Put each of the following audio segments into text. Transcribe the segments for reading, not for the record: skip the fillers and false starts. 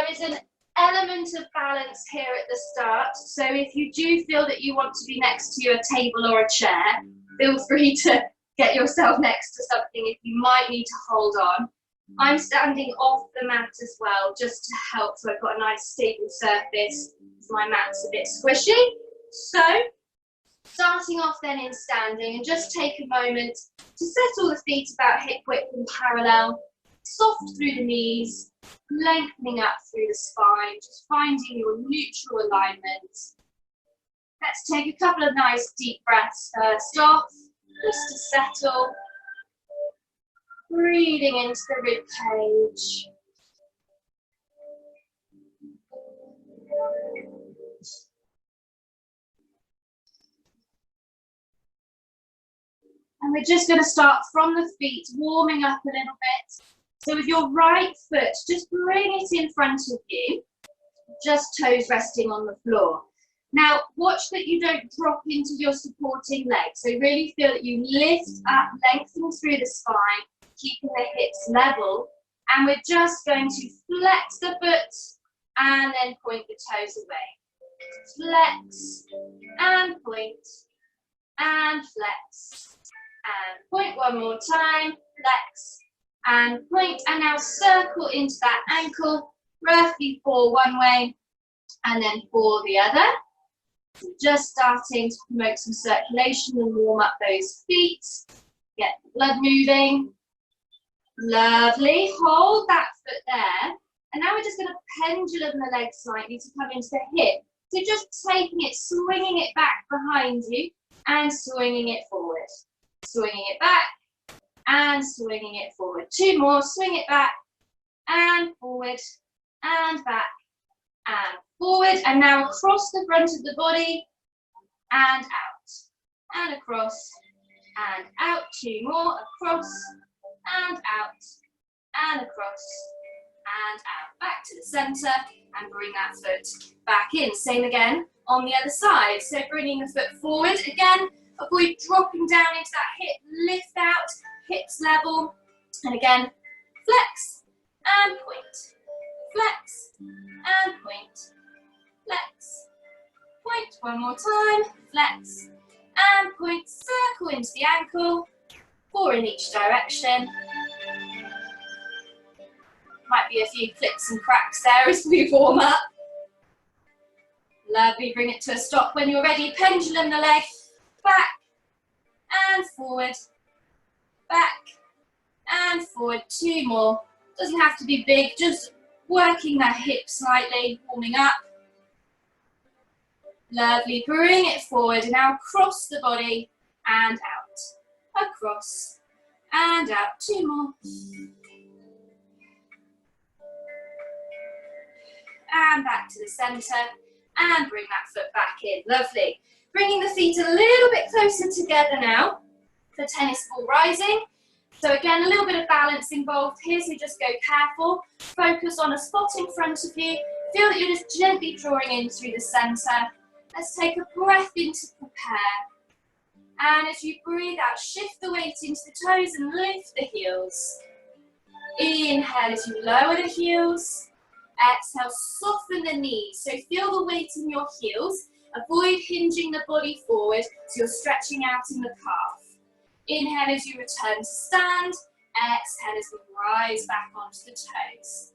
there is an element of balance here at the start. So if you do feel that you want to be next to a table or a chair, feel free to get yourself next to something if you might need to hold on. I'm standing off the mat as well, just to help, so I've got a nice stable surface. My mat's a bit squishy. So, starting off then in standing, and just take a moment to settle the feet about hip width and parallel, soft through the knees, lengthening up through the spine, just finding your neutral alignment. Let's take a couple of nice deep breaths first off, just to settle. Breathing into the rib cage. And we're just going to start from the feet, warming up a little bit. So with your right foot, just bring it in front of you, just toes resting on the floor. Now, watch that you don't drop into your supporting leg. So really feel that you lift up, lengthen through the spine, keeping the hips level. And we're just going to flex the foot and then point the toes away. Flex and point and flex and point. One more time, flex and point. And now circle into that ankle, roughly 4 one way and then 4 the other. So just starting to promote some circulation and warm up those feet. Get the blood moving. Lovely. Hold that foot there. And now we're just going to pendulum the leg slightly to come into the hip. So just taking it, swinging it back behind you and swinging it forward. Swinging it back and swinging it forward. 2 more. Swing it back and forward and back and forward. And now across the front of the body and out. And across and out. 2 more. Across and out, and across, and out. Back to the centre, and bring that foot back in. Same again on the other side. So bringing the foot forward, again, avoid dropping down into that hip, lift out, hips level, and again, flex, and point, flex, and point, flex, point. One more time, flex, and point, circle into the ankle, 4 in each direction. Might be a few clicks and cracks there as we warm up. Lovely, bring it to a stop when you're ready. Pendulum the leg, back and forward, back and forward. 2 more. Doesn't have to be big, just working that hip slightly, warming up. Lovely, bring it forward and now across the body and out. Across and out. 2 more. And back to the centre and bring that foot back in. Lovely. Bringing the feet a little bit closer together now for tennis ball rising. So again, a little bit of balance involved here, so just go careful. Focus on a spot in front of you. Feel that you're just gently drawing in through the centre. Let's take a breath in to prepare. And as you breathe out, shift the weight into the toes and lift the heels. Inhale as you lower the heels. Exhale, soften the knees. So feel the weight in your heels. Avoid hinging the body forward, so you're stretching out in the calf. Inhale as you return to stand. Exhale as we rise back onto the toes.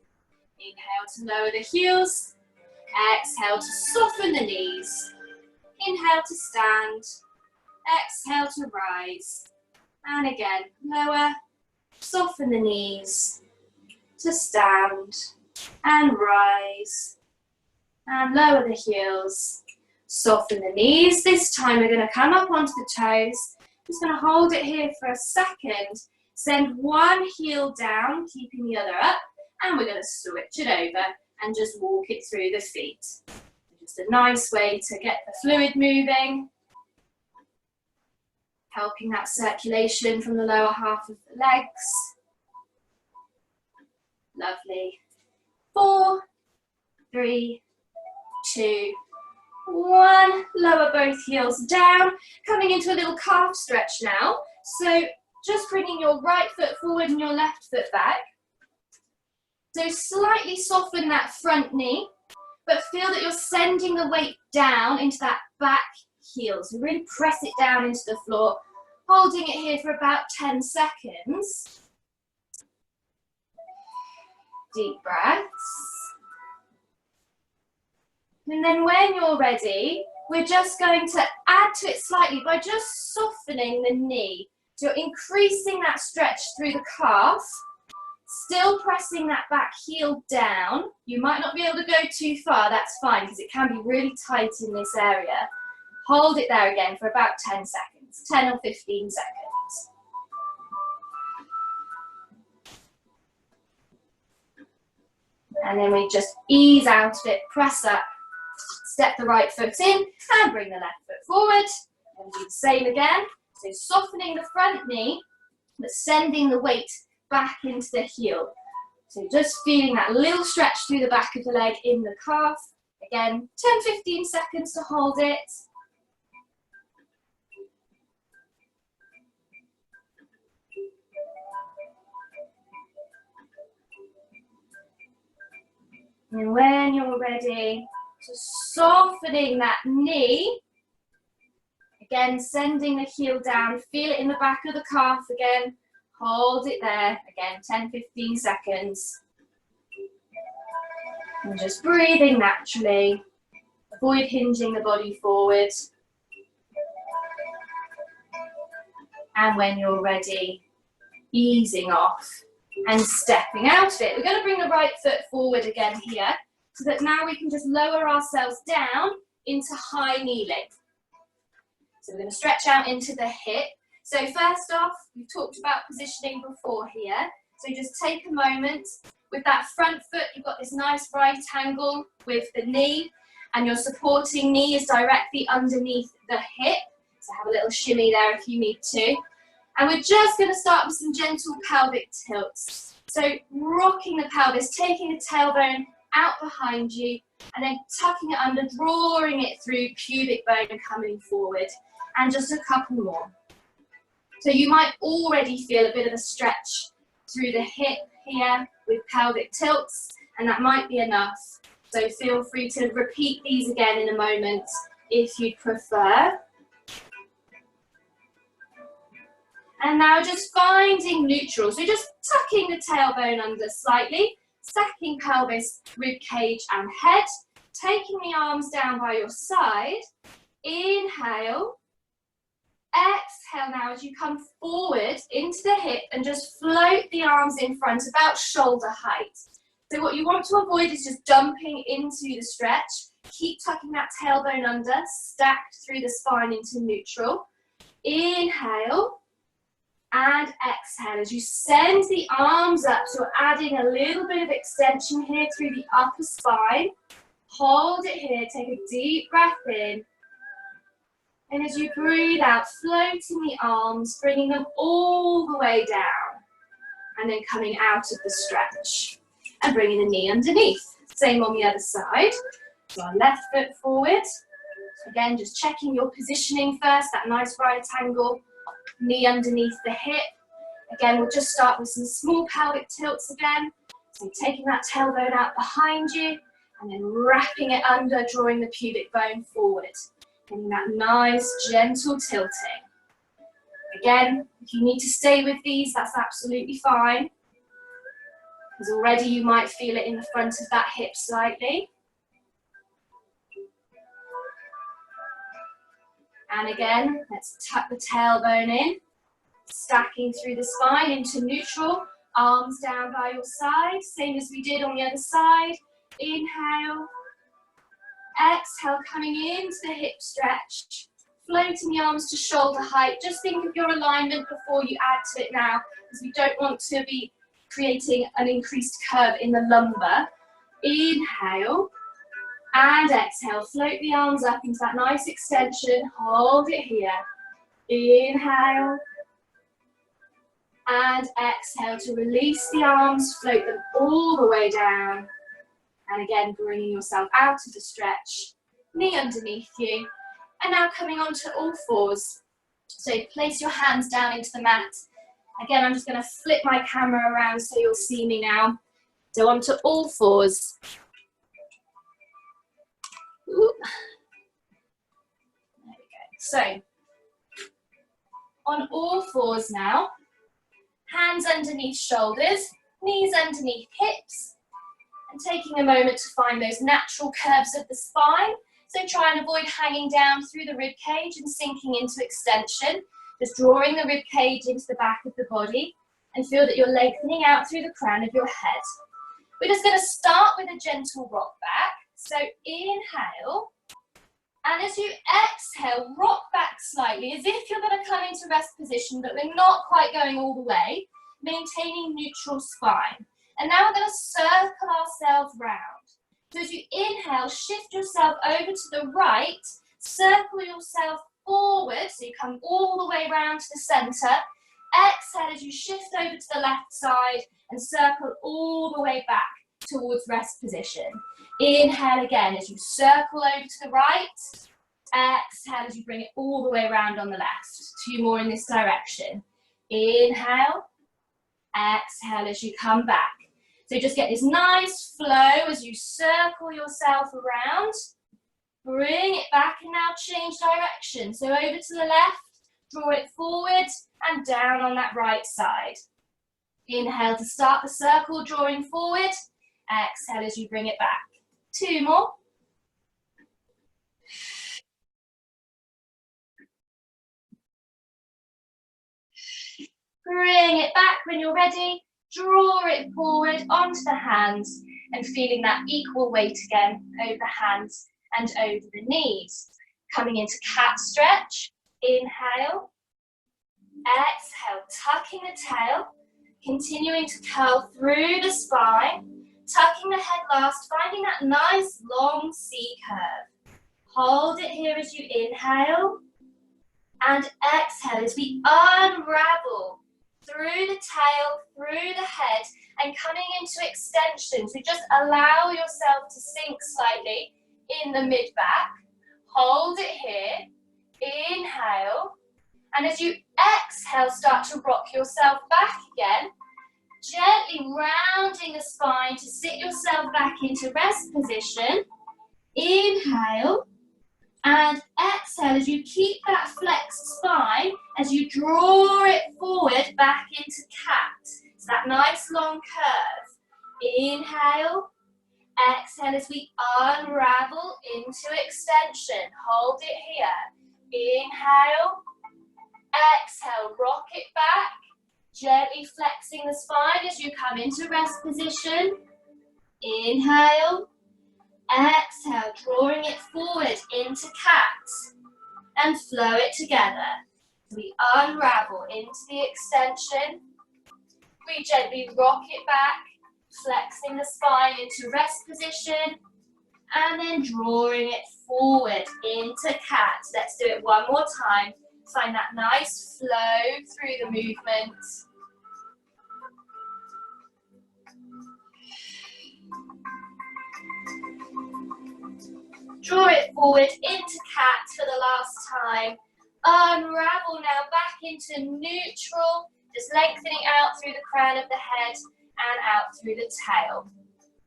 Inhale to lower the heels. Exhale to soften the knees. Inhale to stand. Exhale to rise. And again, lower, soften the knees, to stand, and rise. And lower the heels, soften the knees. This time we're going to come up onto the toes. Just going to hold it here for a second. Send one heel down, keeping the other up. And we're going to switch it over and just walk it through the feet. Just a nice way to get the fluid moving. Helping that circulation from the lower half of the legs. Lovely. 4, 3, 2, 1. Lower both heels down. Coming into a little calf stretch now. So just bringing your right foot forward and your left foot back. So slightly soften that front knee, but feel that you're sending the weight down into that back heel. So really press it down into the floor, holding it here for about 10 seconds. Deep breaths. And then when you're ready, we're just going to add to it slightly by just softening the knee. So you're increasing that stretch through the calf, still pressing that back heel down. You might not be able to go too far, that's fine, because it can be really tight in this area. Hold it there again for about 10 seconds, 10 or 15 seconds. And then we just ease out of it, press up, step the right foot in, and bring the left foot forward. And do the same again. So softening the front knee, but sending the weight back into the heel. So just feeling that little stretch through the back of the leg in the calf. Again, 10-15 seconds to hold it. And when you're ready, just softening that knee. Again, sending the heel down, feel it in the back of the calf again. Hold it there, again, 10-15 seconds. And just breathing naturally. Avoid hinging the body forward. And when you're ready, easing off and stepping out of it. We're going to bring the right foot forward again here, so that now we can just lower ourselves down into high kneeling. So we're going to stretch out into the hip. So first off, we've talked about positioning before here. So just take a moment. With that front foot, you've got this nice right angle with the knee, and your supporting knee is directly underneath the hip. So have a little shimmy there if you need to. And we're just going to start with some gentle pelvic tilts. So rocking the pelvis, taking the tailbone out behind you, and then tucking it under, drawing it through pubic bone coming forward. And just a couple more. So you might already feel a bit of a stretch through the hip here with pelvic tilts, and that might be enough. So feel free to repeat these again in a moment if you prefer. And now just finding neutral. So just tucking the tailbone under slightly, stacking pelvis, rib cage and head, taking the arms down by your side. Inhale. Exhale now as you come forward into the hip and just float the arms in front about shoulder height. So what you want to avoid is just dumping into the stretch. Keep tucking that tailbone under, stacked through the spine into neutral. Inhale and exhale as you send the arms up. So we're adding a little bit of extension here through the upper spine. Hold it here, take a deep breath in. And as you breathe out, floating the arms, bringing them all the way down. And then coming out of the stretch. And bringing the knee underneath. Same on the other side. So our left foot forward. Again, just checking your positioning first, that nice right angle. Knee underneath the hip. Again, we'll just start with some small pelvic tilts again. So taking that tailbone out behind you. And then wrapping it under, drawing the pubic bone forward. Getting that nice, gentle tilting. Again, if you need to stay with these, that's absolutely fine. Because already you might feel it in the front of that hip slightly. And again, let's tuck the tailbone in. Stacking through the spine into neutral. Arms down by your side, same as we did on the other side. Inhale. Exhale, coming into the hip stretch, floating the arms to shoulder height. Just think of your alignment before you add to it now, because we don't want to be creating an increased curve in the lumbar. Inhale and exhale, float the arms up into that nice extension. Hold it here. Inhale and exhale to release the arms, float them all the way down. And again, bringing yourself out of the stretch, knee underneath you. And now coming onto all fours. So place your hands down into the mat. Again, I'm just going to flip my camera around so you'll see me now. So onto all fours. Ooh. There we go. So on all fours now, hands underneath shoulders, knees underneath hips, and taking a moment to find those natural curves of the spine. So try and avoid hanging down through the rib cage and sinking into extension. Just drawing the rib cage into the back of the body and feel that you're lengthening out through the crown of your head. We're just going to start with a gentle rock back. So inhale, and as you exhale, rock back slightly as if you're going to come into rest position, but we're not quite going all the way, maintaining neutral spine. And now we're going to circle ourselves round. So as you inhale, shift yourself over to the right, circle yourself forward, so you come all the way round to the centre. Exhale as you shift over to the left side and circle all the way back towards rest position. Inhale again as you circle over to the right. Exhale as you bring it all the way around on the left. 2 more in this direction. Inhale. Exhale as you come back. So just get this nice flow as you circle yourself around. Bring it back and now change direction. So over to the left, draw it forward and down on that right side. Inhale to start the circle, drawing forward. Exhale as you bring it back. 2 more. Bring it back when you're ready. Draw it forward onto the hands and feeling that equal weight again over the hands and over the knees. Coming into cat stretch. Inhale. Exhale, tucking the tail. Continuing to curl through the spine. Tucking the head last, finding that nice long C curve. Hold it here as you inhale. And exhale as we unravel through the tail, through the head, and coming into extension. So just allow yourself to sink slightly in the mid-back. Hold it here. Inhale. And as you exhale, start to rock yourself back again. Gently rounding the spine to sit yourself back into rest position. Inhale. And exhale as you keep that flexed spine, as you draw it forward back into cat. So that nice long curve. Inhale. Exhale as we unravel into extension. Hold it here. Inhale. Exhale, rock it back. Gently flexing the spine as you come into rest position. Inhale. Exhale, drawing it forward into cat. And flow it together. We unravel into the extension. We gently rock it back, flexing the spine into rest position. And then drawing it forward into cat. Let's do it one more time. Find that nice flow through the movement. Draw it forward into cat for the last time. Unravel now back into neutral, just lengthening out through the crown of the head and out through the tail.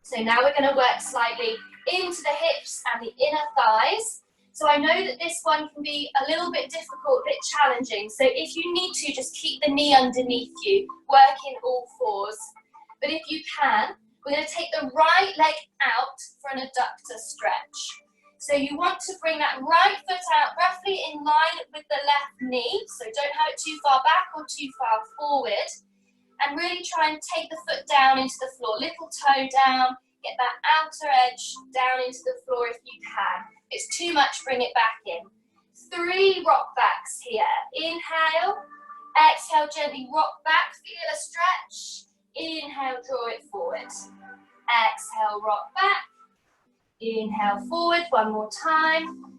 So now we're going to work slightly into the hips and the inner thighs. So I know that this one can be a little bit difficult, a bit challenging. So if you need to, just keep the knee underneath you, work in all fours. But if you can, we're going to take the right leg out for an adductor stretch. So you want to bring that right foot out roughly in line with the left knee. So don't have it too far back or too far forward. And really try and take the foot down into the floor. Little toe down, get that outer edge down into the floor if you can. If it's too much, bring it back in. 3 rock backs here. Inhale. Exhale, gently rock back, feel a stretch. Inhale, draw it forward. Exhale, rock back. Inhale, forward, one more time.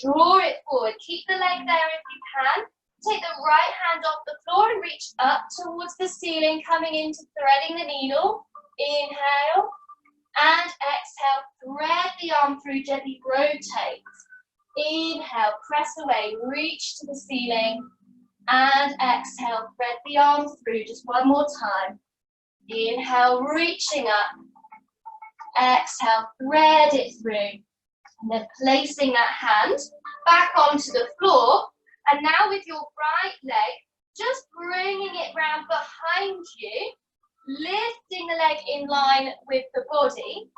Draw it forward. Keep the leg there if you can. Take the right hand off the floor and reach up towards the ceiling, coming into threading the needle. Inhale. And exhale, thread the arm through, gently rotate. Inhale, press away, reach to the ceiling. And exhale, thread the arm through, just one more time. Inhale, reaching up. Exhale, thread it through. And then placing that hand back onto the floor. And now with your right leg, just bringing it round behind you, lifting the leg in line with the body.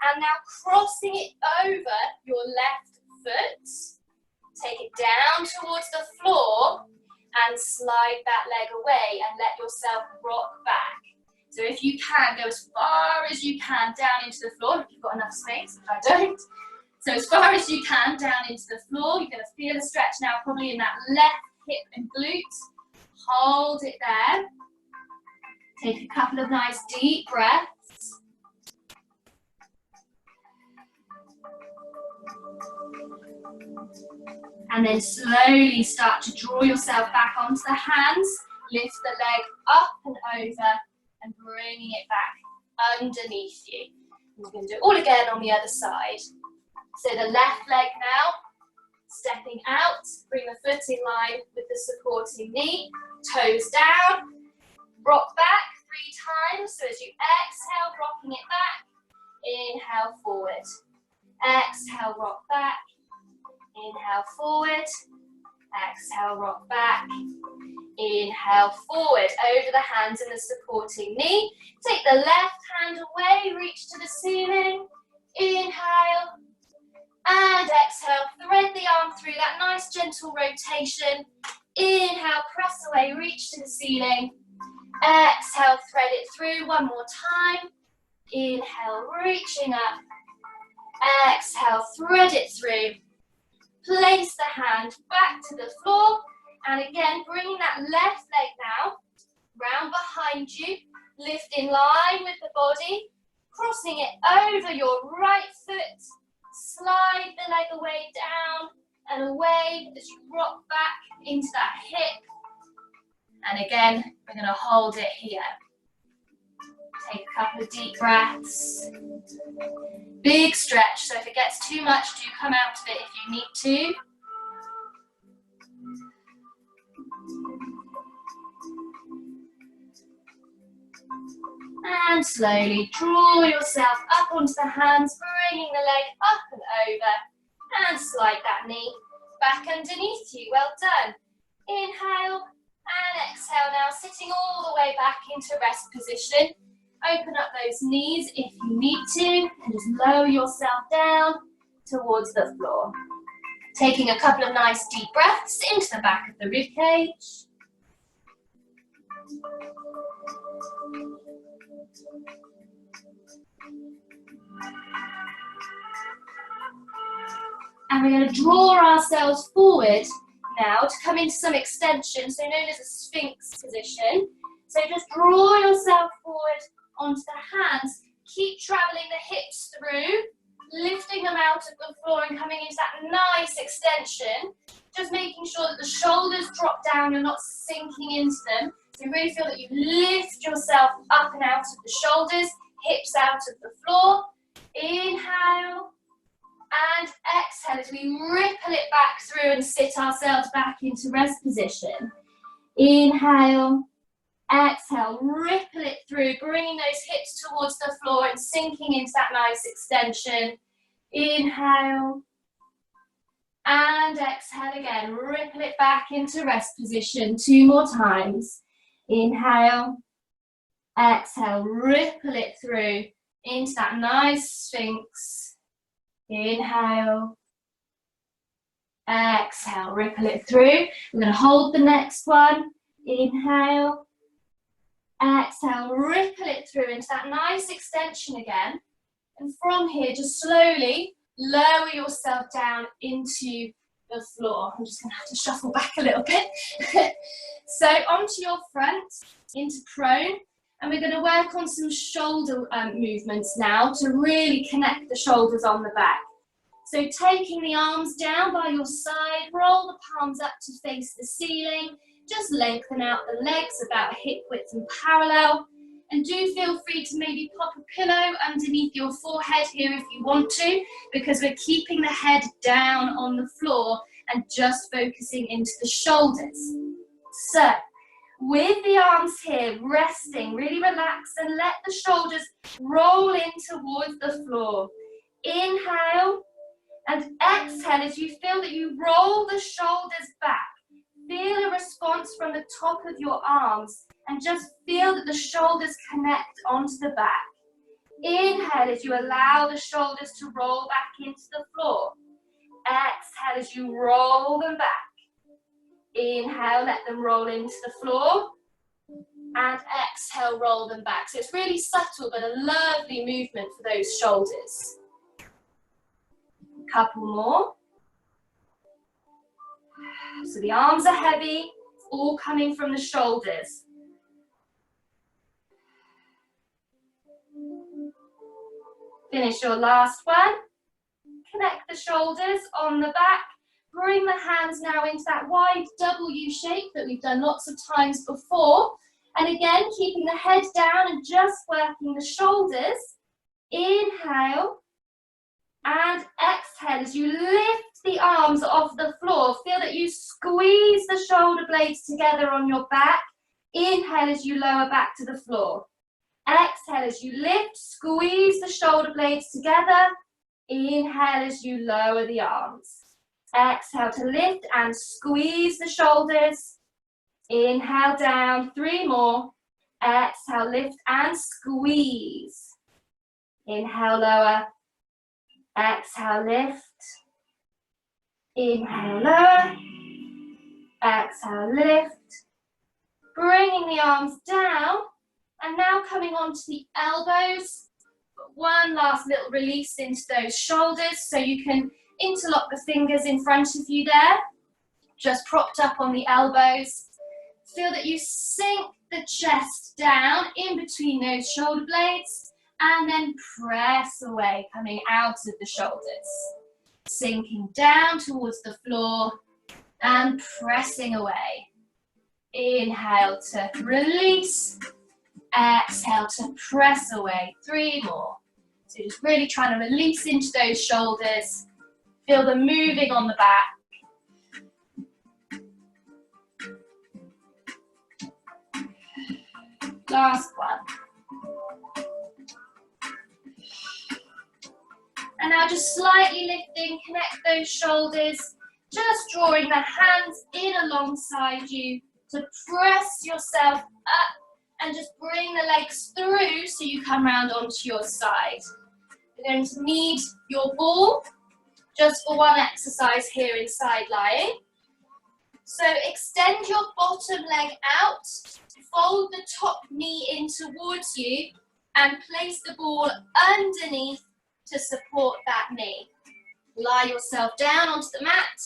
And now crossing it over your left foot. Take it down towards the floor and slide that leg away and let yourself rock back. So if you can, go as far as you can down into the floor, if you've got enough space, but I don't. So as far as you can down into the floor, you're going to feel a stretch now probably in that left hip and glute. Hold it there. Take a couple of nice deep breaths. And then slowly start to draw yourself back onto the hands. Lift the leg up and over and bringing it back underneath you. We're going to do it all again on the other side. So the left leg now, stepping out, bring the foot in line with the supporting knee, toes down, rock back 3 times. So as you exhale, rocking it back, inhale forward, exhale, rock back, inhale forward, exhale, rock back, inhale forward, over the hands and the supporting knee. Take the left hand away, reach to the ceiling, inhale, and exhale, thread the arm through, that nice gentle rotation. Inhale, press away, reach to the ceiling. Exhale, thread it through, one more time. Inhale, reaching up. Exhale, thread it through. Place the hand back to the floor. And again, bringing that left leg now, round behind you. Lift in line with the body. Crossing it over your right foot. Slide the leg away down and away as you rock back into that hip. And again, we're going to hold it here. Take a couple of deep breaths. Big stretch, so if it gets too much, do come out of it if you need to. And slowly draw yourself up onto the hands, bringing the leg up and over. And slide that knee back underneath you. Well done. Inhale and exhale now, sitting all the way back into rest position. Open up those knees if you need to, and just lower yourself down towards the floor. Taking a couple of nice deep breaths into the back of the ribcage. And we're going to draw ourselves forward now to come into some extension, so known as a Sphinx position. So just draw yourself forward onto the hands. Keep traveling the hips through, lifting them out of the floor and coming into that nice extension. Just making sure that the shoulders drop down, you're not sinking into them. So you really feel that you lift yourself up and out of the shoulders, hips out of the floor. Inhale and exhale as we ripple it back through and sit ourselves back into rest position. Inhale, exhale, ripple it through, bringing those hips towards the floor and sinking into that nice extension. Inhale and exhale again, ripple it back into rest position 2 more times. Inhale, exhale, ripple it through into that nice Sphinx. Inhale, exhale, ripple it through. We're going to hold the next one. Inhale, exhale, ripple it through into that nice extension again. And from here, just slowly lower yourself down into the floor. I'm just going to have to shuffle back a little bit. So onto your front, into prone. And we're going to work on some shoulder movements now to really connect the shoulders on the back. So taking the arms down by your side, roll the palms up to face the ceiling. Just lengthen out the legs about hip width and parallel. And do feel free to maybe pop a pillow underneath your forehead here if you want to, because we're keeping the head down on the floor and just focusing into the shoulders. So With the arms here, resting, really relax and let the shoulders roll in towards the floor. Inhale and exhale as you feel that you roll the shoulders back. Feel a response from the top of your arms and just feel that the shoulders connect onto the back. Inhale as you allow the shoulders to roll back into the floor. Exhale as you roll them back. Inhale, let them roll into the floor. And exhale, roll them back. So it's really subtle but a lovely movement for those shoulders. A couple more. So the arms are heavy, it's all coming from the shoulders. Finish your last one. Connect the shoulders on the back. Bring the hands now into that wide W shape that we've done lots of times before. And again, keeping the head down and just working the shoulders. Inhale and exhale as you lift the arms off the floor. Feel that you squeeze the shoulder blades together on your back. Inhale as you lower back to the floor. Exhale as you lift, squeeze the shoulder blades together. Inhale as you lower the arms. Exhale to lift and squeeze the shoulders. Inhale down, 3 more. Exhale, lift and squeeze. Inhale, lower. Exhale, lift. Inhale, lower. Exhale, lift. Bringing the arms down. And now coming onto the elbows. One last little release into those shoulders so you can interlock the fingers in front of you there. Just propped up on the elbows. Feel that you sink the chest down in between those shoulder blades and then press away, coming out of the shoulders. Sinking down towards the floor and pressing away. Inhale to release. Exhale to press away. 3 more. So just really trying to release into those shoulders. Feel them moving on the back. Last one. And now just slightly lifting, connect those shoulders. Just drawing the hands in alongside you to press yourself up. And just bring the legs through so you come round onto your side. You're going to need your ball just for one exercise here in side lying. So extend your bottom leg out, fold the top knee in towards you and place the ball underneath to support that knee. Lie yourself down onto the mat.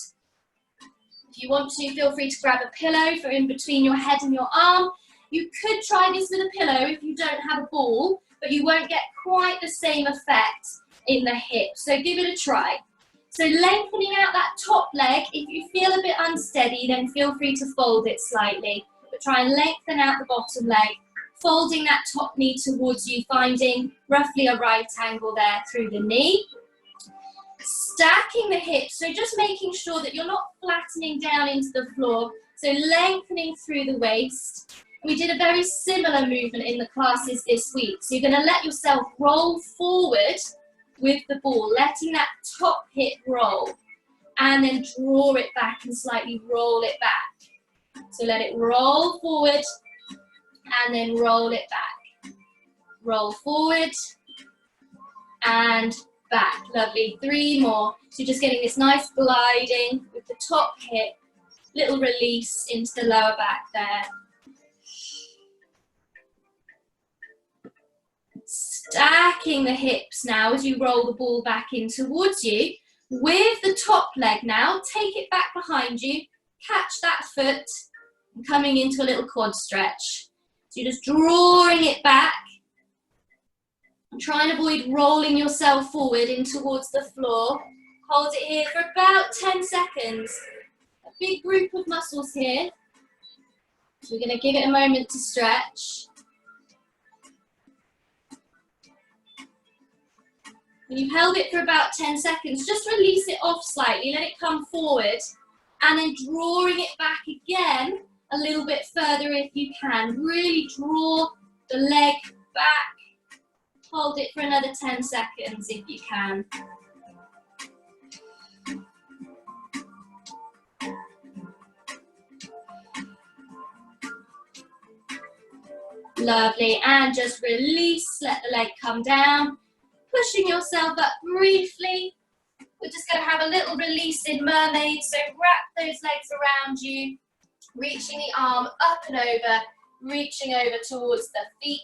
If you want to, feel free to grab a pillow for in between your head and your arm. You could try this with a pillow if you don't have a ball, but you won't get quite the same effect in the hip. So give it a try. So lengthening out that top leg. If you feel a bit unsteady, then feel free to fold it slightly. But try and lengthen out the bottom leg, folding that top knee towards you, finding roughly a right angle there through the knee. Stacking the hips, so just making sure that you're not flattening down into the floor. So lengthening through the waist. We did a very similar movement in the classes this week. So you're going to let yourself roll forward with the ball, letting that top hip roll. And then draw it back and slightly roll it back. So let it roll forward and then roll it back. Roll forward and back. Lovely. 3 more. So just getting this nice gliding with the top hip. Little release into the lower back there. Stacking the hips now as you roll the ball back in towards you. With the top leg now, take it back behind you, catch that foot, and coming into a little quad stretch. So you're just drawing it back, and try and avoid rolling yourself forward in towards the floor. Hold it here for about 10 seconds. A big group of muscles here. So we're going to give it a moment to stretch. When you've held it for about 10 seconds, just release it off slightly, let it come forward, and then drawing it back again, a little bit further if you can. Really draw the leg back. Hold it for another 10 seconds if you can. Lovely, and just release, let the leg come down, pushing yourself up briefly. We're just going to have a little release in mermaid, so wrap those legs around you, reaching the arm up and over, reaching over towards the feet.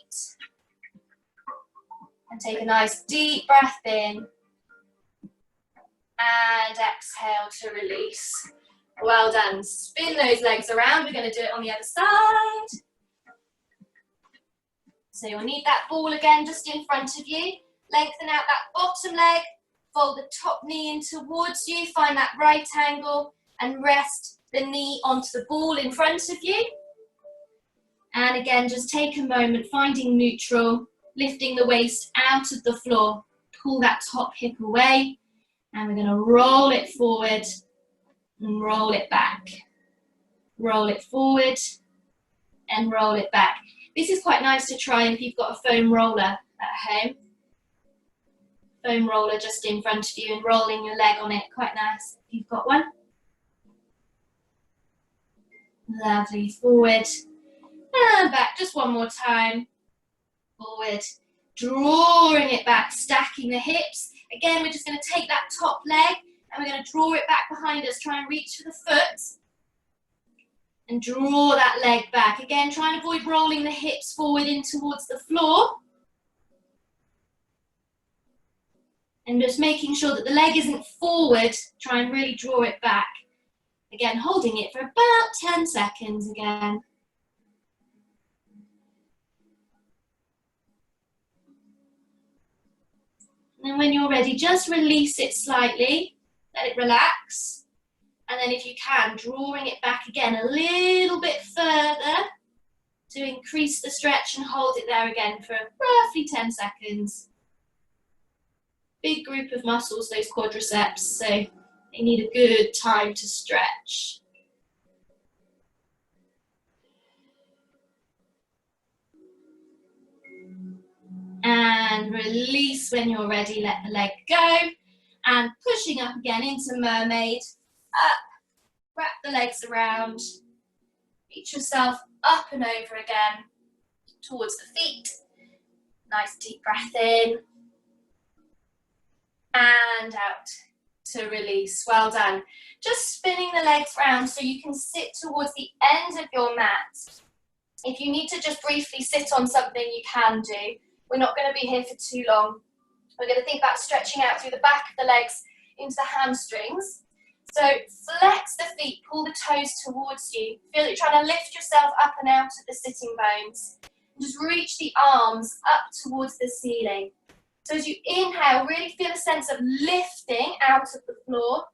And take a nice deep breath in, and exhale to release. Well done, spin those legs around, we're going to do it on the other side. So you'll need that ball again just in front of you. Lengthen out that bottom leg, fold the top knee in towards you, find that right angle and rest the knee onto the ball in front of you. And again, just take a moment, finding neutral, lifting the waist out of the floor, pull that top hip away, and we're going to roll it forward and roll it back. Roll it forward and roll it back. This is quite nice to try if you've got a foam roller at home. Foam roller just in front of you and rolling your leg on it, quite nice if you've got one. Lovely, forward and back, just one more time. Forward, drawing it back, stacking the hips. Again, we're just going to take that top leg and we're going to draw it back behind us, try and reach for the foot. And draw that leg back. Again, try and avoid rolling the hips forward in towards the floor. And just making sure that the leg isn't forward, try and really draw it back. Again, holding it for about 10 seconds again. And when you're ready, just release it slightly, let it relax. And then if you can, drawing it back again a little bit further to increase the stretch and hold it there again for roughly 10 seconds. Big group of muscles, those quadriceps, so they need a good time to stretch. And release when you're ready, let the leg go. And pushing up again into mermaid. Up, wrap the legs around, reach yourself up and over again towards the feet. Nice deep breath in and out to release. Well done. Just spinning the legs round so you can sit towards the end of your mat. If you need to just briefly sit on something, you can do. We're not going to be here for too long. We're going to think about stretching out through the back of the legs into the hamstrings. So flex the feet, pull the toes towards you. Feel like you're trying to lift yourself up and out of the sitting bones. And just reach the arms up towards the ceiling. So as you inhale, really feel a sense of lifting out of the floor.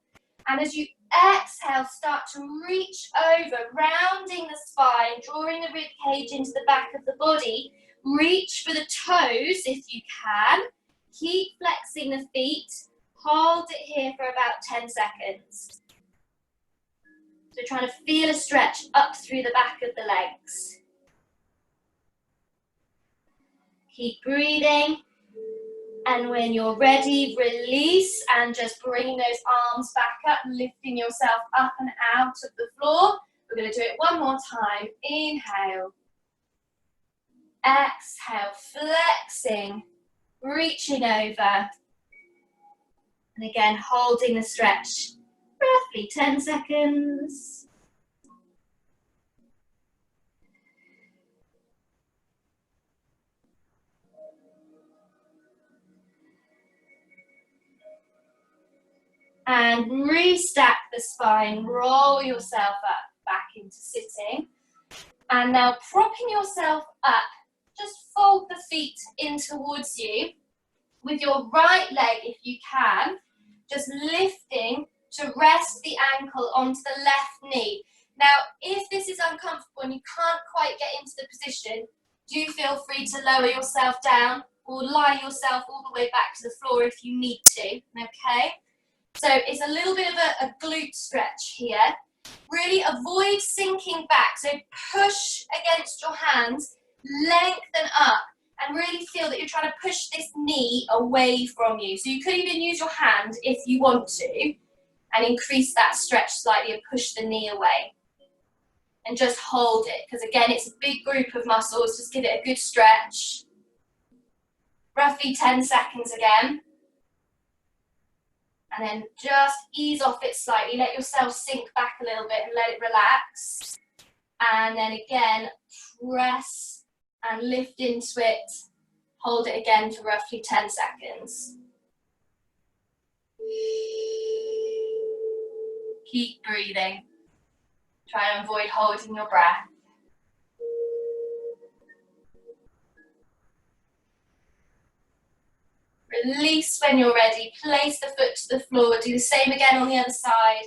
And as you exhale, start to reach over, rounding the spine, drawing the rib cage into the back of the body. Reach for the toes if you can. Keep flexing the feet. Hold it here for about 10 seconds. So trying to feel a stretch up through the back of the legs. Keep breathing. And when you're ready, release and just bringing those arms back up, lifting yourself up and out of the floor. We're going to do it one more time. Inhale. Exhale, flexing, reaching over. And again, holding the stretch, roughly 10 seconds. And restack the spine, roll yourself up, back into sitting. And now propping yourself up, just fold the feet in towards you with your right leg if you can, just lifting to rest the ankle onto the left knee. Now, if this is uncomfortable and you can't quite get into the position, do feel free to lower yourself down or lie yourself all the way back to the floor if you need to, okay? So it's a little bit of a glute stretch here. Really avoid sinking back. So push against your hands, lengthen up, and really feel that you're trying to push this knee away from you. So you could even use your hand if you want to, and increase that stretch slightly and push the knee away. And just hold it, because again, it's a big group of muscles. Just give it a good stretch. Roughly 10 seconds again. And then just ease off it slightly. Let yourself sink back a little bit and let it relax. And then again, press and lift into it. Hold it again for roughly 10 seconds. Keep breathing. Try and avoid holding your breath. Release when you're ready. Place the foot to the floor. Do the same again on the other side.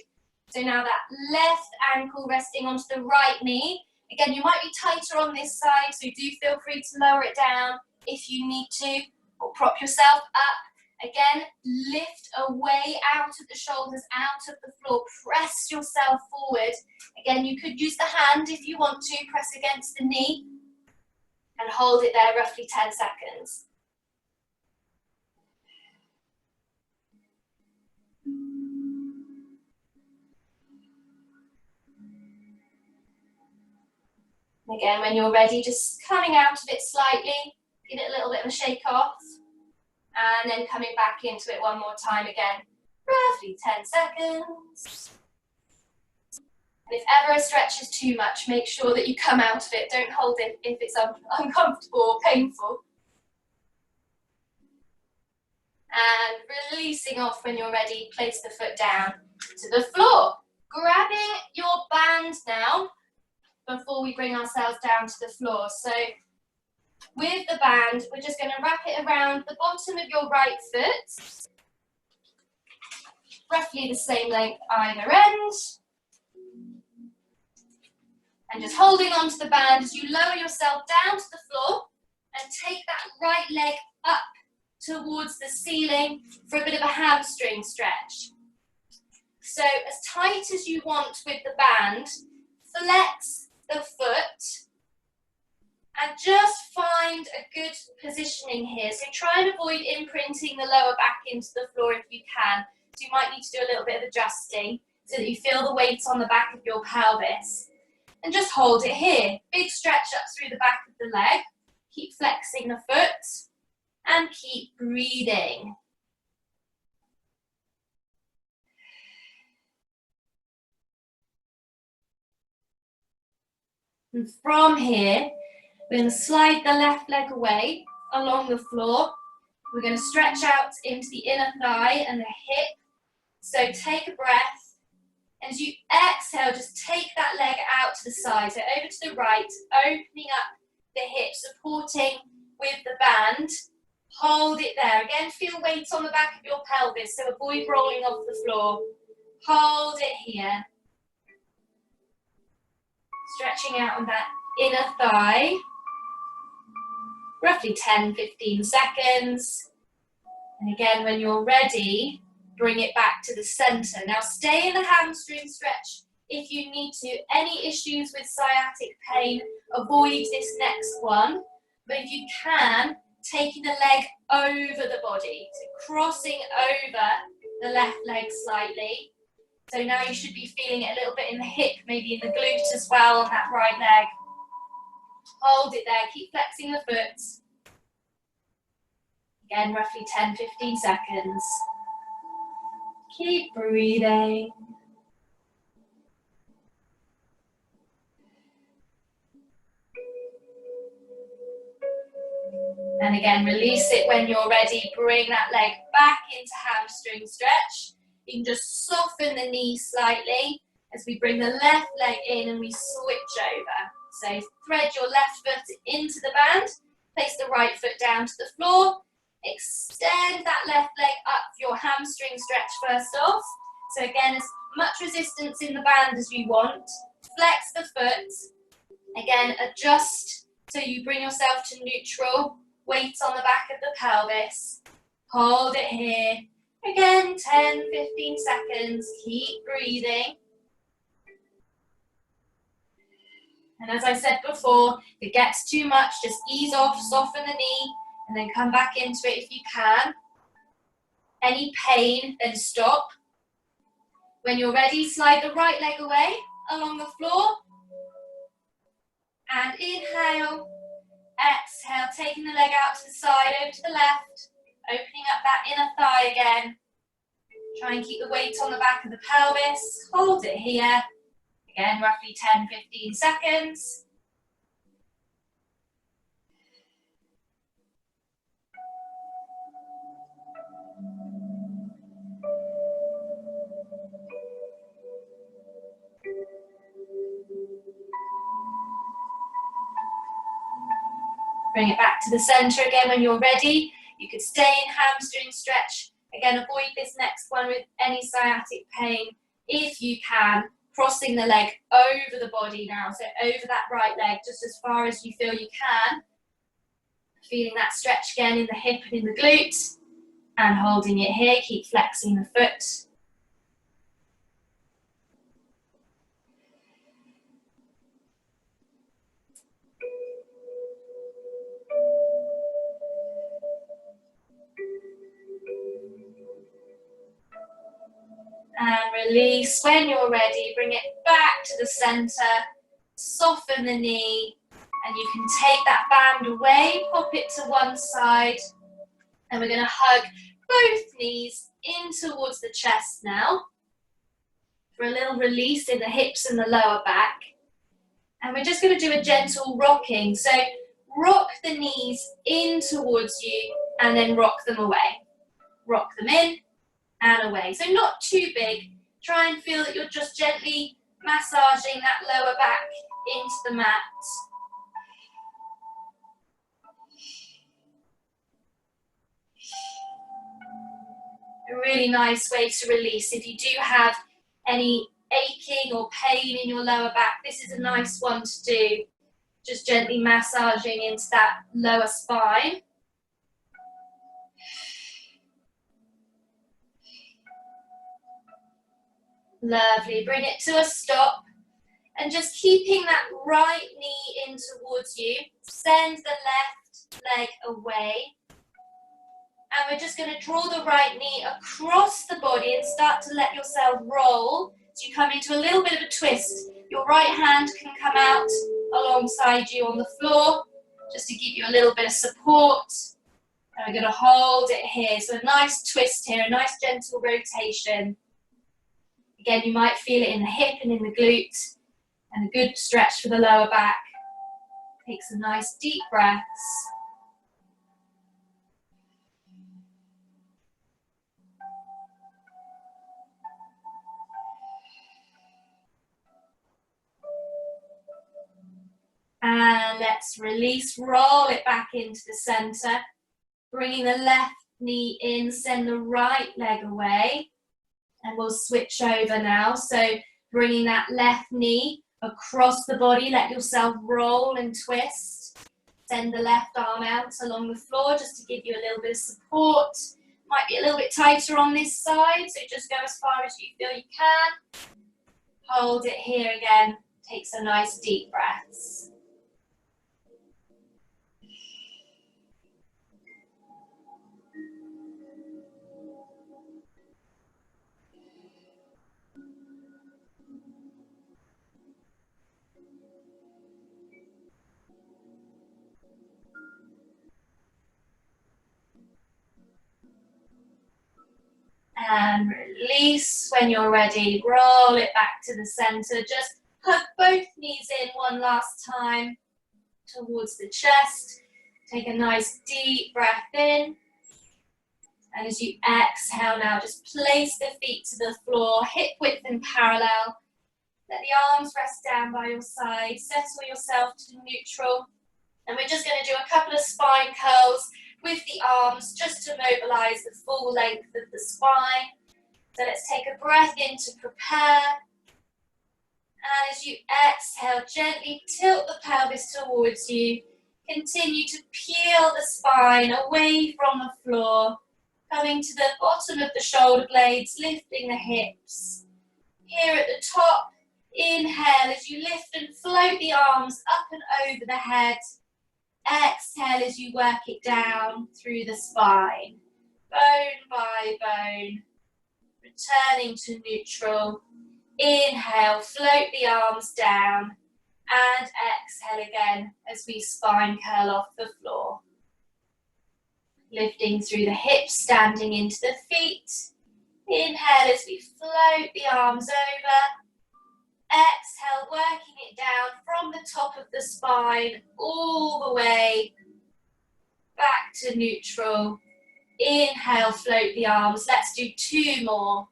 So now that left ankle resting onto the right knee. Again, you might be tighter on this side, so do feel free to lower it down if you need to, or prop yourself up. Again, lift away out of the shoulders, out of the floor. Press yourself forward. Again, you could use the hand if you want to. Press against the knee and hold it there roughly 10 seconds. Again, when you're ready, just coming out of it slightly, give it a little bit of a shake off, and then coming back into it one more time again, roughly 10 seconds. And if ever a stretch is too much, make sure that you come out of it. Don't hold it if it's uncomfortable or painful. And releasing off when you're ready, place the foot down to the floor. Grabbing your band now, before we bring ourselves down to the floor. So with the band, we're just going to wrap it around the bottom of your right foot, roughly the same length either end, and just holding onto the band as you lower yourself down to the floor and take that right leg up towards the ceiling for a bit of a hamstring stretch. So as tight as you want with the band, flex the foot and just find a good positioning here. So try and avoid imprinting the lower back into the floor if you can. So you might need to do a little bit of adjusting so that you feel the weight on the back of your pelvis. And just hold it here. Big stretch up through the back of the leg. Keep flexing the foot and keep breathing. And from here, we're going to slide the left leg away along the floor. We're going to stretch out into the inner thigh and the hip. So take a breath. And as you exhale, just take that leg out to the side. So over to the right, opening up the hip, supporting with the band. Hold it there. Again, feel weight on the back of your pelvis, so avoid rolling off the floor. Hold it here. Stretching out on that inner thigh, roughly 10-15 seconds. And again, when you're ready, bring it back to the center. Now stay in the hamstring stretch if you need to. Any issues with sciatic pain, avoid this next one. But if you can, taking the leg over the body, so crossing over the left leg slightly. So now you should be feeling it a little bit in the hip, maybe in the glute as well on that right leg. Hold it there, keep flexing the foot. Again, roughly 10-15 seconds. Keep breathing. And again, release it when you're ready. Bring that leg back into hamstring stretch. You can just soften the knee slightly as we bring the left leg in and we switch over. So thread your left foot into the band, place the right foot down to the floor, extend that left leg up your hamstring stretch first off. So again, as much resistance in the band as you want. Flex the foot. Again, adjust so you bring yourself to neutral. Weight on the back of the pelvis. Hold it here. Again, 10-15 seconds. Keep breathing. And as I said before, if it gets too much, just ease off, soften the knee, and then come back into it if you can. Any pain, then stop. When you're ready, slide the right leg away along the floor. And inhale, exhale, taking the leg out to the side, over to the left, opening up that inner thigh again. Try and keep the weight on the back of the pelvis. Hold it here. Again, roughly 10-15 seconds. Bring it back to the center again when you're ready. You could stay in hamstring stretch. Again, avoid this next one with any sciatic pain if you can. Crossing the leg over the body now, so over that right leg, just as far as you feel you can. Feeling that stretch again in the hip and in the glute. And holding it here, keep flexing the foot. And release. When you're ready, bring it back to the center, soften the knee, and you can take that band away, pop it to one side, and we're going to hug both knees in towards the chest now for a little release in the hips and the lower back. And we're just going to do a gentle rocking. So rock the knees in towards you and then rock them away. Rock them in and away. So not too big. Try and feel that you're just gently massaging that lower back into the mat. A really nice way to release. If you do have any aching or pain in your lower back, this is a nice one to do. Just gently massaging into that lower spine. Lovely. Bring it to a stop. And just keeping that right knee in towards you. Send the left leg away. And we're just going to draw the right knee across the body and start to let yourself roll. So you come into a little bit of a twist. Your right hand can come out alongside you on the floor, just to give you a little bit of support. And we're going to hold it here. So a nice twist here, a nice gentle rotation. Again, you might feel it in the hip and in the glute. And a good stretch for the lower back. Take some nice deep breaths. And let's release, roll it back into the center. Bringing the left knee in, send the right leg away. And we'll switch over now. So bringing that left knee across the body, let yourself roll and twist. Send the left arm out along the floor just to give you a little bit of support. Might be a little bit tighter on this side, so just go as far as you feel you can. Hold it here again. Take some nice deep breaths. And release. When you're ready, roll it back to the center. Just hug both knees in one last time towards the chest. Take a nice deep breath in. And as you exhale now, just place the feet to the floor, hip width and parallel. Let the arms rest down by your side. Settle yourself to neutral. And we're just going to do a couple of spine curls with the arms just to mobilize the full length of the spine. So let's take a breath in to prepare. And as you exhale, gently tilt the pelvis towards you. Continue to peel the spine away from the floor, coming to the bottom of the shoulder blades, lifting the hips. Here at the top, Inhale as you lift and float the arms up and over the head. Exhale as you work it down through the spine, bone by bone, returning to neutral. Inhale, float the arms down, and exhale again as we spine curl off the floor. Lifting through the hips, standing into the feet. Inhale as we float the arms over. Exhale, working it down from the top of the spine all the way back to neutral. Inhale, float the arms. Let's do 2 more.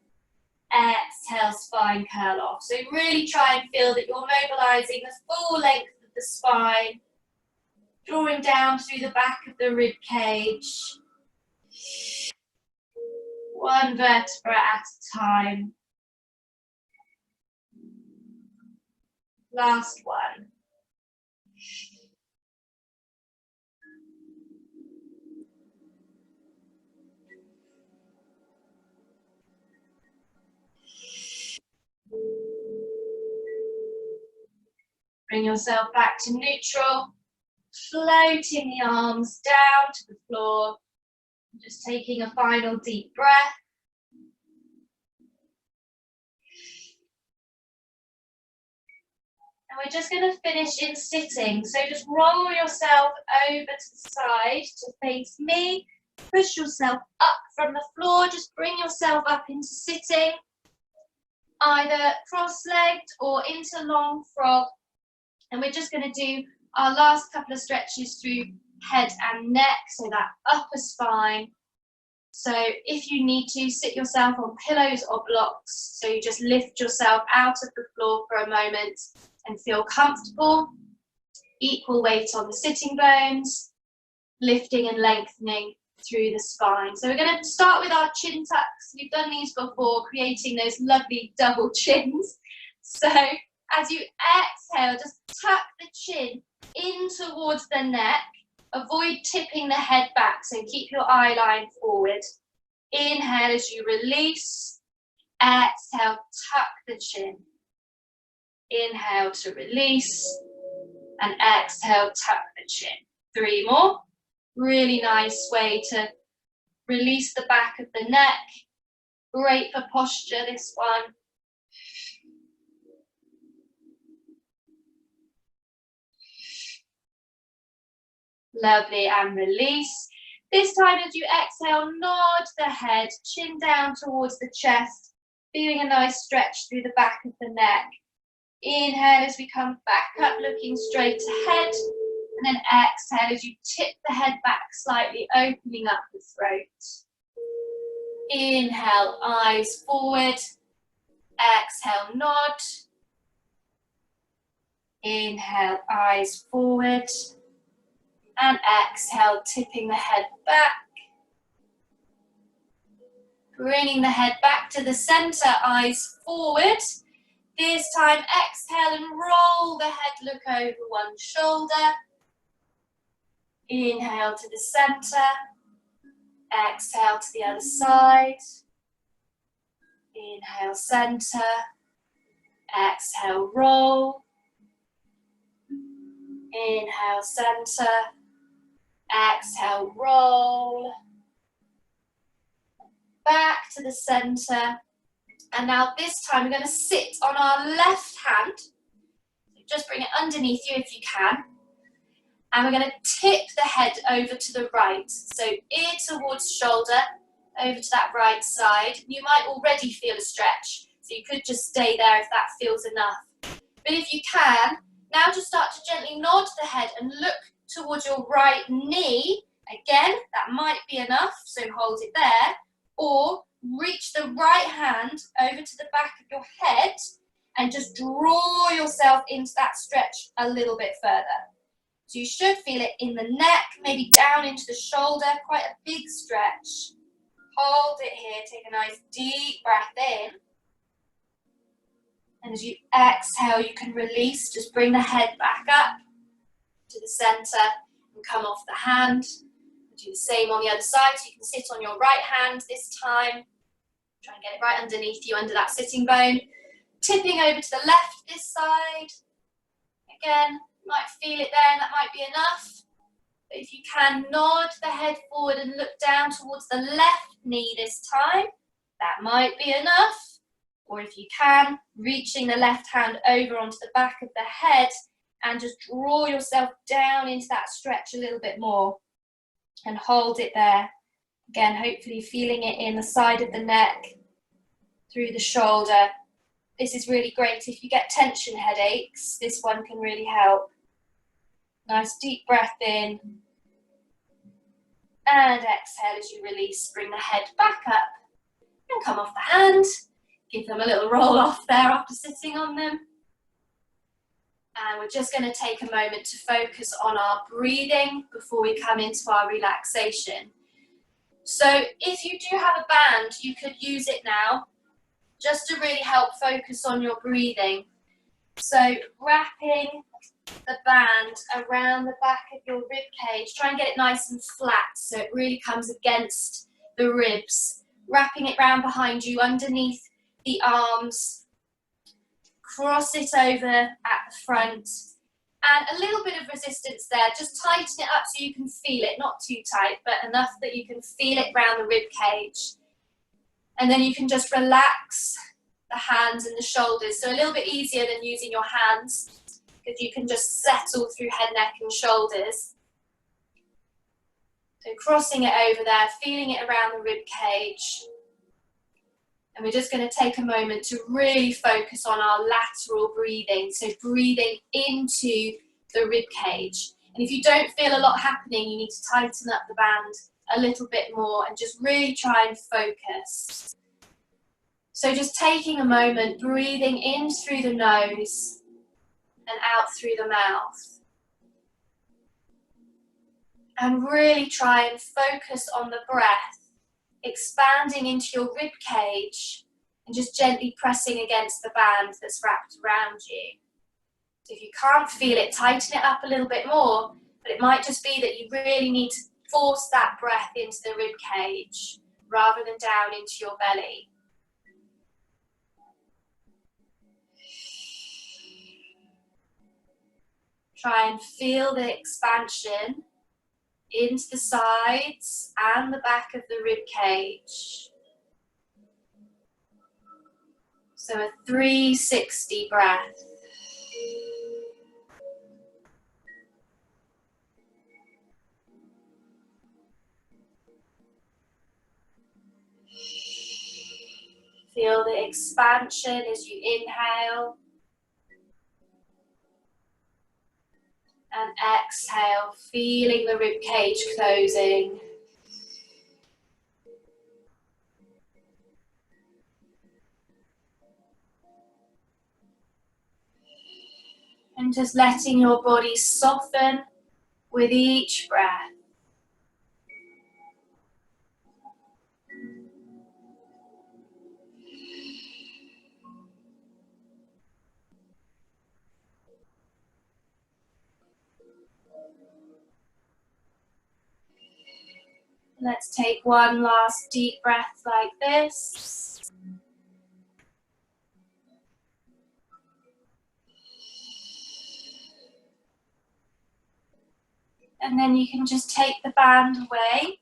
Exhale, spine curl off. So really try and feel that you're mobilizing the full length of the spine, drawing down through the back of the rib cage. 1 vertebra at a time. Last one. Bring yourself back to neutral, floating the arms down to the floor. Just taking a final deep breath. And we're just going to finish in sitting. So just roll yourself over to the side to face me. Push yourself up from the floor. Just bring yourself up into sitting. Either cross-legged or into long frog. And we're just going to do our last couple of stretches through head and neck, so that upper spine. So if you need to, sit yourself on pillows or blocks. So you just lift yourself out of the floor for a moment and feel comfortable. Equal weight on the sitting bones, lifting and lengthening through the spine. So we're going to start with our chin tucks. We've done these before, creating those lovely double chins. So as you exhale, just tuck the chin in towards the neck. Avoid tipping the head back, so keep your eye line forward. Inhale as you release. Exhale, tuck the chin. Inhale to release. And exhale, tuck the chin. 3 more. Really nice way to release the back of the neck. Great for posture, this one. Lovely, and release. This time as you exhale, nod the head, chin down towards the chest, feeling a nice stretch through the back of the neck. Inhale as we come back up, looking straight ahead, and then exhale as you tip the head back slightly, opening up the throat. Inhale, eyes forward. Exhale, nod. Inhale, eyes forward. And exhale, tipping the head back. Bringing the head back to the center, eyes forward. This time, exhale and roll the head, look over one shoulder. Inhale to the center. Exhale to the other side. Inhale, center. Exhale, roll. Inhale, center. Exhale, roll. Back to the center. And now this time we're going to sit on our left hand. Just bring it underneath you if you can. And we're going to tip the head over to the right. So ear towards shoulder, over to that right side. You might already feel a stretch, so you could just stay there if that feels enough. But if you can, now just start to gently nod the head and look towards your right knee. Again, that might be enough, so hold it there. Or reach the right hand over to the back of your head and just draw yourself into that stretch a little bit further. So you should feel it in the neck, maybe down into the shoulder, quite a big stretch. Hold it here, take a nice deep breath in. And as you exhale, you can release, just bring the head back up to the center and come off the hand. Do the same on the other side, so you can sit on your right hand this time. Try and get it right underneath you, under that sitting bone. Tipping over to the left this side. Again, might feel it there and that might be enough. But if you can, nod the head forward and look down towards the left knee this time. That might be enough. Or if you can, reaching the left hand over onto the back of the head and just draw yourself down into that stretch a little bit more and hold it there. Again, hopefully feeling it in the side of the neck, through the shoulder. This is really great if you get tension headaches. This one can really help. Nice deep breath in. And exhale as you release. Bring the head back up and come off the hand. Give them a little roll off there after sitting on them. And we're just going to take a moment to focus on our breathing before we come into our relaxation. So if you do have a band, you could use it now just to really help focus on your breathing. So wrapping the band around the back of your rib cage, try and get it nice and flat so it really comes against the ribs. Wrapping it round behind you, underneath the arms. Cross it over at the front. And a little bit of resistance there. Just tighten it up so you can feel it. Not too tight, but enough that you can feel it round the rib cage. And then you can just relax the hands and the shoulders. So a little bit easier than using your hands, because you can just settle through head, neck and shoulders. So crossing it over there, feeling it around the rib cage. And we're just going to take a moment to really focus on our lateral breathing. So breathing into the rib cage. And if you don't feel a lot happening, you need to tighten up the band a little bit more and just really try and focus. So just taking a moment, breathing in through the nose and out through the mouth. And really try and focus on the breath, expanding into your rib cage and just gently pressing against the band that's wrapped around you. So if you can't feel it, tighten it up a little bit more, but it might just be that you really need to force that breath into the rib cage rather than down into your belly. Try and feel the expansion into the sides and the back of the rib cage. So a 360 breath. Feel the expansion as you inhale. And exhale, feeling the rib cage closing. And just letting your body soften with each breath. Let's take one last deep breath like this. And then you can just take the band away,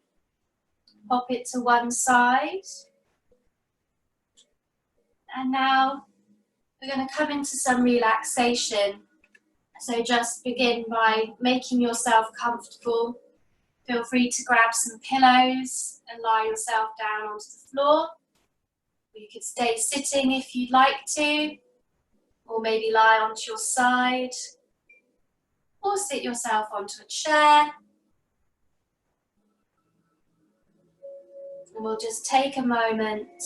pop it to one side. And now we're going to come into some relaxation. So just begin by making yourself comfortable. Feel free to grab some pillows and lie yourself down onto the floor. You could stay sitting if you'd like to, or maybe lie onto your side, or sit yourself onto a chair. And we'll just take a moment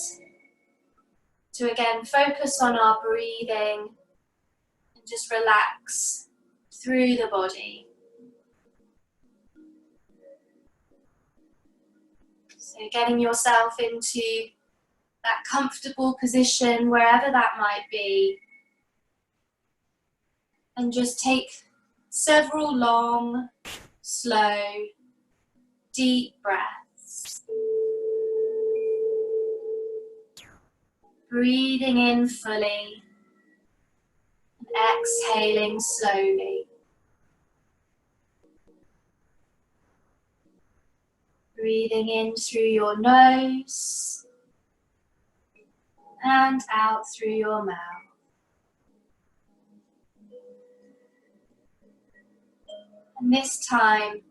to again focus on our breathing and just relax through the body. So getting yourself into that comfortable position, wherever that might be. And just take several long, slow, deep breaths. Breathing in fully Exhaling slowly. Breathing in through your nose and out through your mouth. And this time,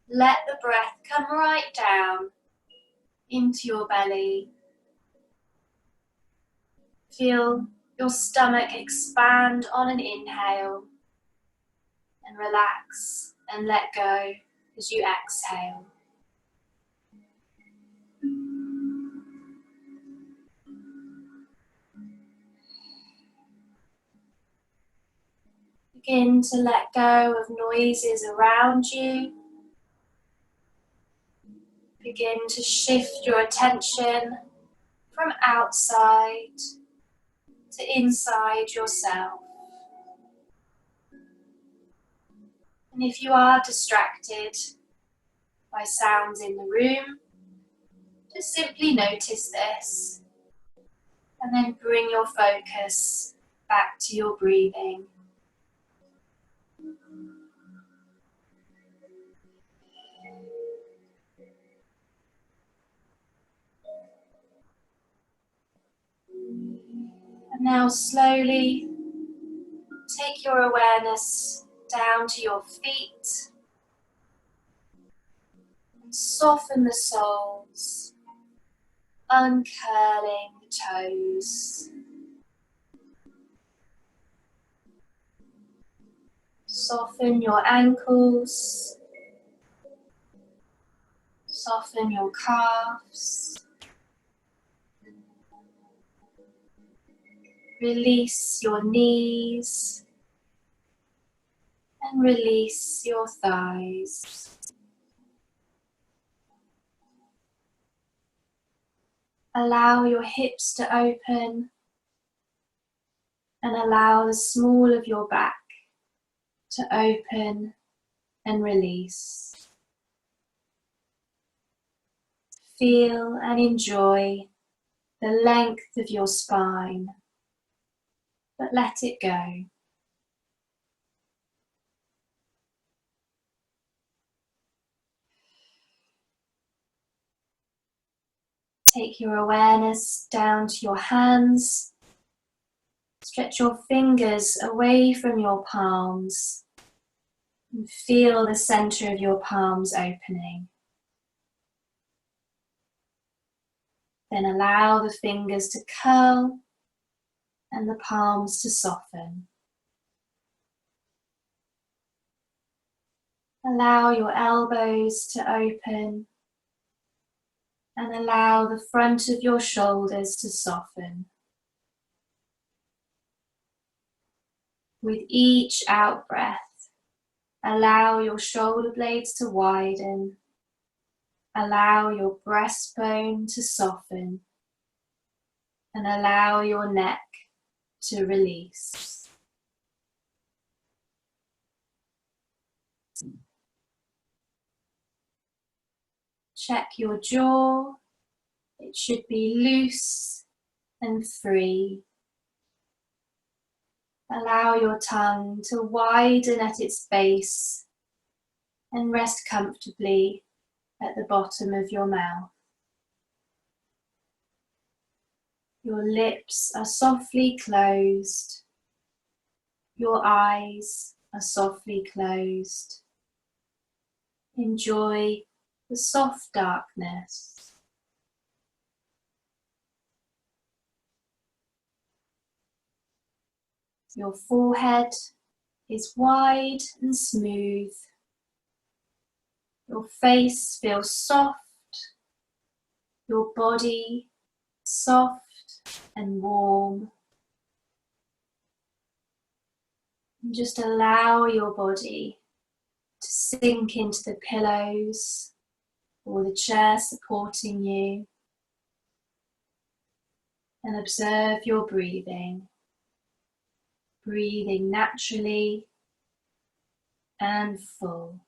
let the breath come right down into your belly. Feel your stomach expand on an inhale and relax and let go as you exhale. Begin to let go of noises around you. Begin to shift your attention from outside to inside yourself. And if you are distracted by sounds in the room, just simply notice this and then bring your focus back to your breathing. And now slowly take your awareness down to your feet and soften the soles, uncurling the toes. Soften your ankles, soften your calves. Release your knees and release your thighs. Allow your hips to open and allow the small of your back to open and release. Feel and enjoy the length of your spine, but let it go. Take your awareness down to your hands. Stretch your fingers away from your palms and feel the center of your palms opening. Then allow the fingers to curl and the palms to soften. Allow your elbows to open and allow the front of your shoulders to soften. With each out-breath, allow your shoulder blades to widen. Allow your breastbone to soften and allow your neck to release. Check your jaw. It should be loose and free. Allow your tongue to widen at its base and rest comfortably at the bottom of your mouth. Your lips are softly closed. Your eyes are softly closed. Enjoy the soft darkness. Your forehead is wide and smooth. Your face feels soft. Your body soft and warm. And just allow your body to sink into the pillows or the chair supporting you and observe your breathing. Breathing naturally and full.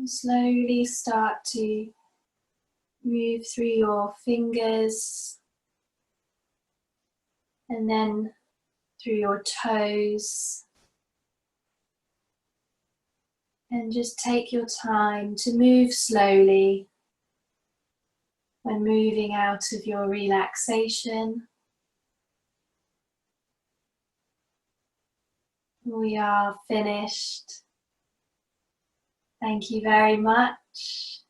And slowly start to move through your fingers and then through your toes. And just take your time to move slowly when moving out of your relaxation. We are finished. Thank you very much.